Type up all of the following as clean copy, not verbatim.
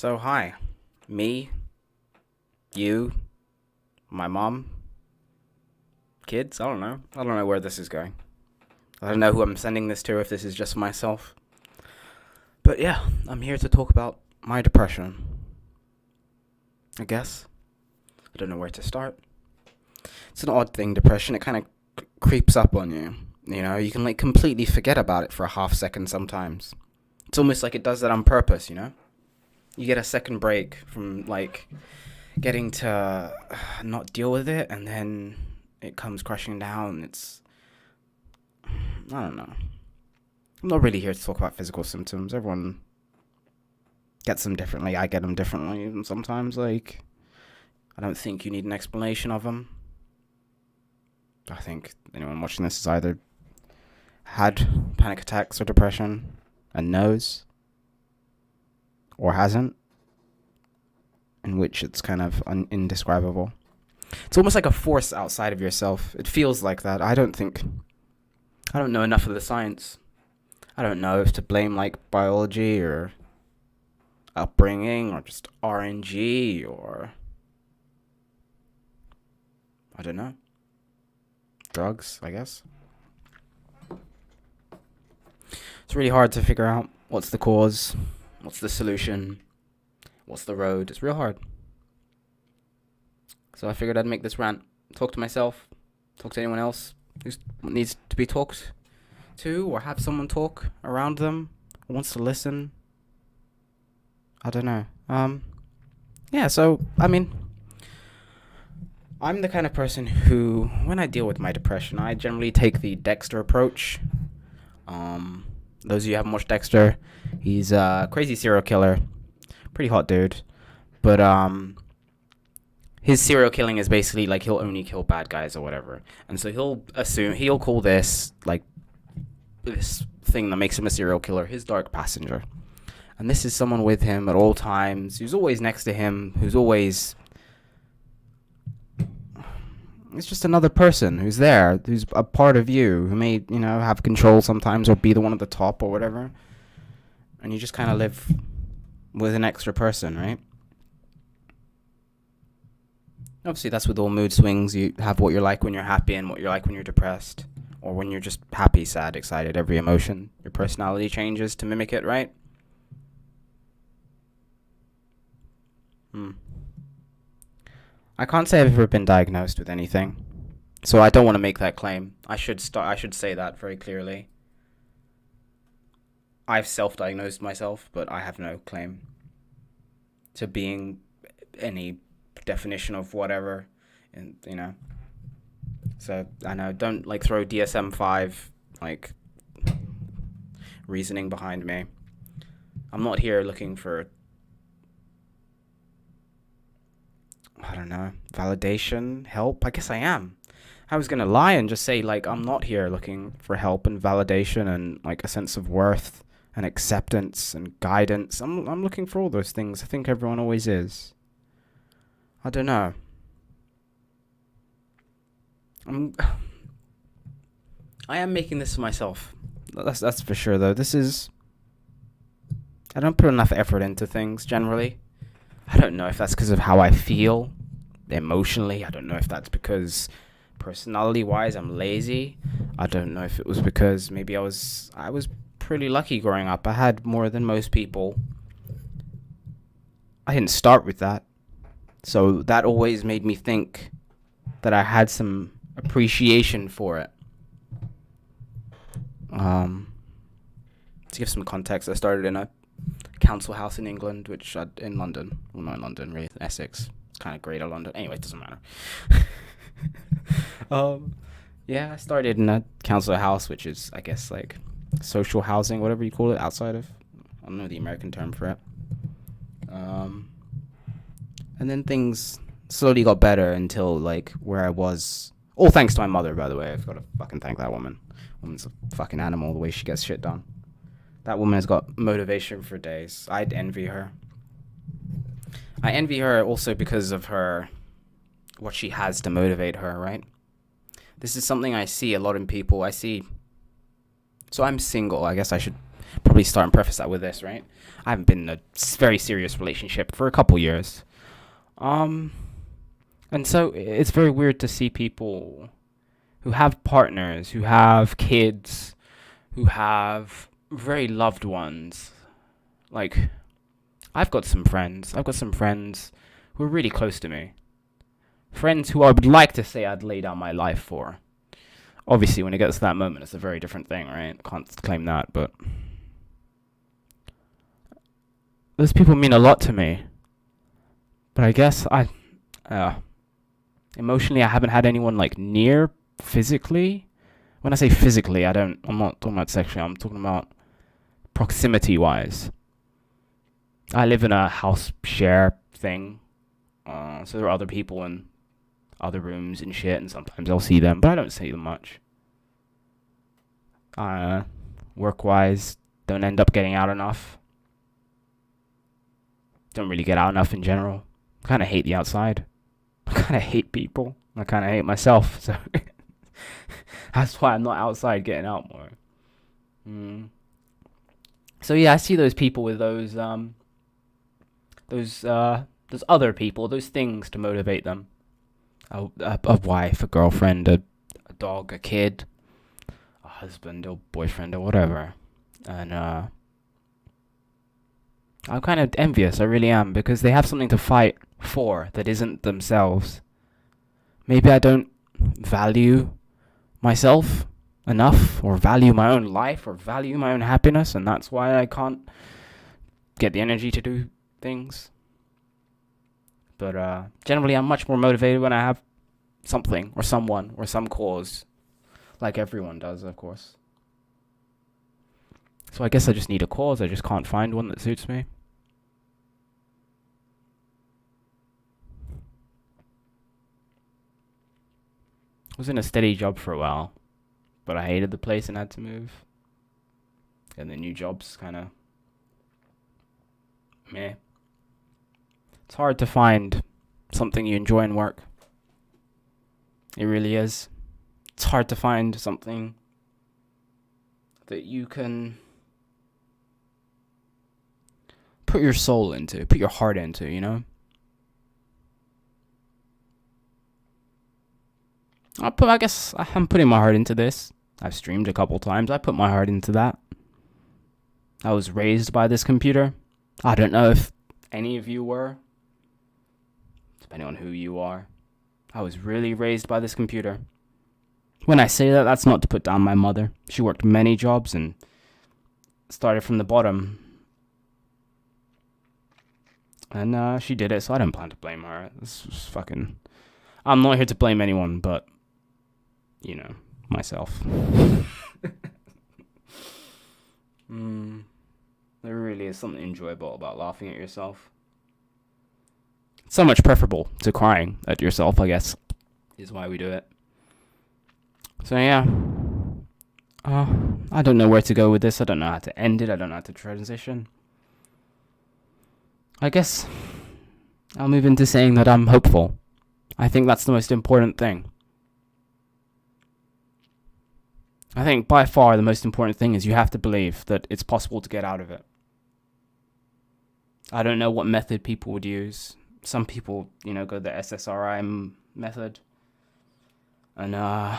So hi, me, you, my mom, kids. I don't know. I don't know where this is going. I don't know who I'm sending this to. If this is just myself, but yeah, I'm here to talk about my depression. I guess I don't know where to start. It's an odd thing, depression. It kind of creeps up on you. You know, you can like completely forget about it for a half second sometimes. It's almost like it does that on purpose. You get a second break from like getting to not deal with it, and then it comes crashing down. I don't know. I'm not really here to talk about physical symptoms. Everyone gets them differently. I get them differently. And sometimes, like, I don't think you need an explanation of them. I think anyone watching this has either had panic attacks or depression and knows, or hasn't, in which it's kind of indescribable. It's almost like a force outside of yourself. It feels like that. I don't know enough of the science. I don't know if to blame like biology or upbringing or just RNG or I don't know. Drugs, I guess. It's really hard to figure out what's the cause, what's the solution, what's the road. It's real hard. So I figured I'd make this rant, talk to myself, talk to anyone else who needs to be talked to, or have someone talk around them, or wants to listen. I don't know. Yeah, so, I mean, I'm the kind of person who, when I deal with my depression, I generally take the Dexter approach. Those of you who haven't watched Dexter, he's a crazy serial killer. Pretty hot dude. But, his serial killing is basically like he'll only kill bad guys or whatever. And so he'll call this, like, this thing that makes him a serial killer, his dark passenger. And this is someone with him at all times, who's always next to him, it's just another person who's there, who's a part of you, who may, have control sometimes or be the one at the top or whatever. And you just kind of live with an extra person, right? Obviously, that's with all mood swings. You have what you're like when you're happy and what you're like when you're depressed. Or when you're just happy, sad, excited, every emotion. Your personality changes to mimic it, right? I can't say I've ever been diagnosed with anything. So I don't want to make that claim. I should say that very clearly. I've self-diagnosed myself, but I have no claim to being any definition of whatever, and so I know, don't like throw DSM-5 like reasoning behind me. I'm not here looking for, I don't know, validation, help. I guess I am. I was gonna lie and just say like I'm not here looking for help and validation and like a sense of worth and acceptance and guidance. I'm looking for all those things. I think everyone always is. I don't know. I am making this for myself. That's for sure, though. I don't put enough effort into things, generally. I don't know if that's because of how I feel emotionally. I don't know if that's because personality-wise I'm lazy. I don't know if it was because maybe I was pretty lucky growing up. I had more than most people. I didn't start with that. So that always made me think that I had some appreciation for it. To give some context, I started in a council house in England, in London. Well, not in London, really, Essex. It's kind of Greater London. Anyway, it doesn't matter. Yeah, I started in a council house, which is, I guess, like social housing, whatever you call it, outside of, I don't know the American term for it. And then things slowly got better until, like, where I was. All thanks to my mother, by the way. I've got to fucking thank that woman. Woman's a fucking animal, the way she gets shit done. That woman has got motivation for days. I'd envy her. I envy her also because of what she has to motivate her, right? This is something I see a lot in people. So I'm single. I guess I should Probably start and preface that with this, right? I haven't been in a very serious relationship for a couple years. Um, and so it's very weird to see people who have partners, who have kids, who have very loved ones. Like, I've got some friends. I've got some friends who are really close to me. Friends who I would like to say I'd lay down my life for. Obviously, when it gets to that moment, it's a very different thing, right? I can't claim that, but those people mean a lot to me. But I guess emotionally, I haven't had anyone like near physically. When I say physically, I'm not talking about sexually. I'm talking about proximity-wise. I live in a house share thing, so there are other people in other rooms and shit, and sometimes I'll see them, but I don't see them much. Work-wise, don't end up getting out enough. Don't really get out enough in general. I kind of hate the outside. I kind of hate people. I kind of hate myself, so that's why I'm not outside getting out more. So yeah, I see those people with those other people, those things to motivate them. A wife, a girlfriend, a dog, a kid, a husband or boyfriend or whatever. And I'm kind of envious, I really am, because they have something to fight for that isn't themselves. Maybe I don't value myself enough, or value my own life, or value my own happiness, and that's why I can't get the energy to do things. But generally, I'm much more motivated when I have something, or someone, or some cause. Like everyone does, of course. So I guess I just need a cause. I just can't find one that suits me. I was in a steady job for a while, but I hated the place and had to move. And the new job's kind of meh. It's hard to find something you enjoy in work. It really is. It's hard to find something that you can put your soul into, put your heart into, you know? I guess I'm putting my heart into this. I've streamed a couple times. I put my heart into that. I was raised by this computer. I don't know if any of you were, depending on who you are. I was really raised by this computer. When I say that, that's not to put down my mother. She worked many jobs and started from the bottom. And she did it, so I don't plan to blame her. This was fucking... I'm not here to blame anyone, but, you know, myself. There really is something enjoyable about laughing at yourself. So much preferable to crying at yourself, I guess, is why we do it. So yeah, I don't know where to go with this. I don't know how to end it. I don't know how to transition. I guess I'll move into saying that I'm hopeful. I think that's the most important thing. I think by far the most important thing is you have to believe that it's possible to get out of it. I don't know what method people would use. Some people, go the SSRI method. And I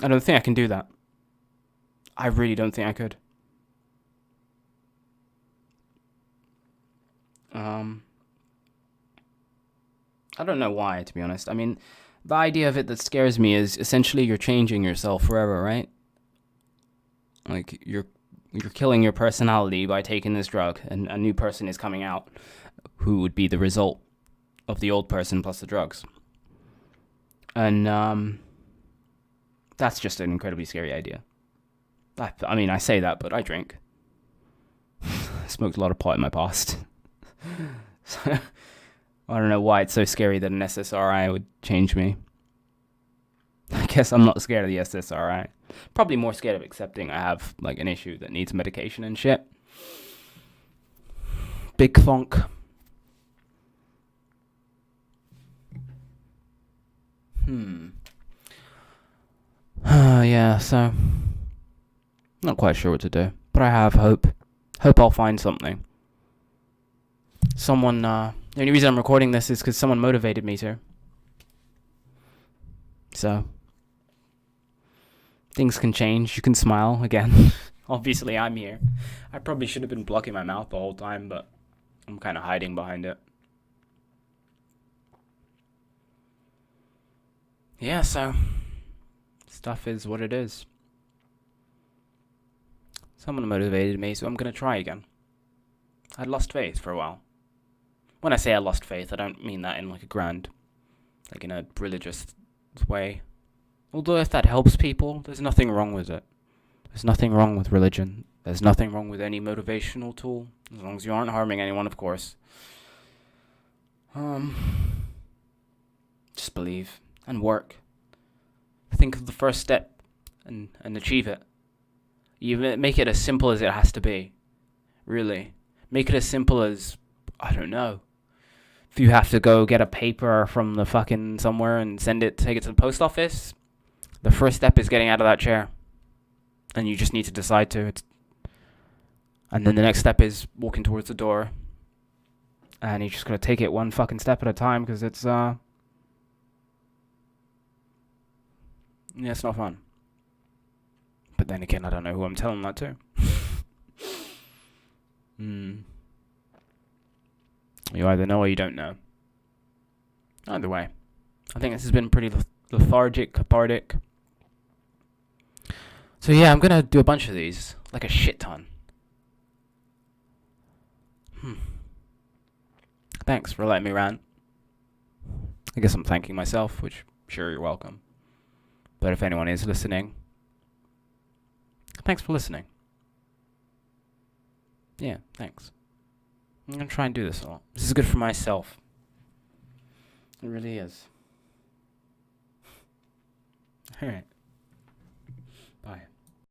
don't think I can do that. I really don't think I could. I don't know why, to be honest. I mean, the idea of it that scares me is essentially you're changing yourself forever, right? Like, you're killing your personality by taking this drug, and a new person is coming out who would be the result of the old person plus the drugs. And that's just an incredibly scary idea. I mean, I say that, but I drink. I smoked a lot of pot in my past. So, I don't know why it's so scary that an SSRI would change me. I guess I'm not scared of the SSRI. Probably more scared of accepting I have, like, an issue that needs medication and shit. Big thunk. Yeah, so... Not quite sure what to do, but I have hope. Hope I'll find something. Someone, the only reason I'm recording this is because someone motivated me to. So, things can change. You can smile again. Obviously, I'm here. I probably should have been blocking my mouth the whole time, but I'm kind of hiding behind it. Yeah, so, stuff is what it is. Someone motivated me, so I'm going to try again. I'd lost faith for a while. When I say I lost faith, I don't mean that in like a grand, like in a religious way. Although if that helps people, there's nothing wrong with it. There's nothing wrong with religion. There's nothing wrong with any motivational tool, as long as you aren't harming anyone, of course. Just believe and work. Think of the first step and achieve it. You make it as simple as it has to be. Really. Make it as simple as, I don't know. If you have to go get a paper from the fucking somewhere and take it to the post office, the first step is getting out of that chair. And you just need to decide to. And then the next step is walking towards the door. And you just gotta take it one fucking step at a time, because it's yeah, it's not fun. But then again, I don't know who I'm telling that to. You either know or you don't know. Either way, I think this has been pretty lethargic, cathartic. So yeah, I'm gonna do a bunch of these, like a shit ton. Thanks for letting me rant. I guess I'm thanking myself, which, sure, you're welcome. But if anyone is listening, thanks for listening. Yeah, thanks. I'm gonna try and do this a lot. This is good for myself. It really is. Alright. Bye.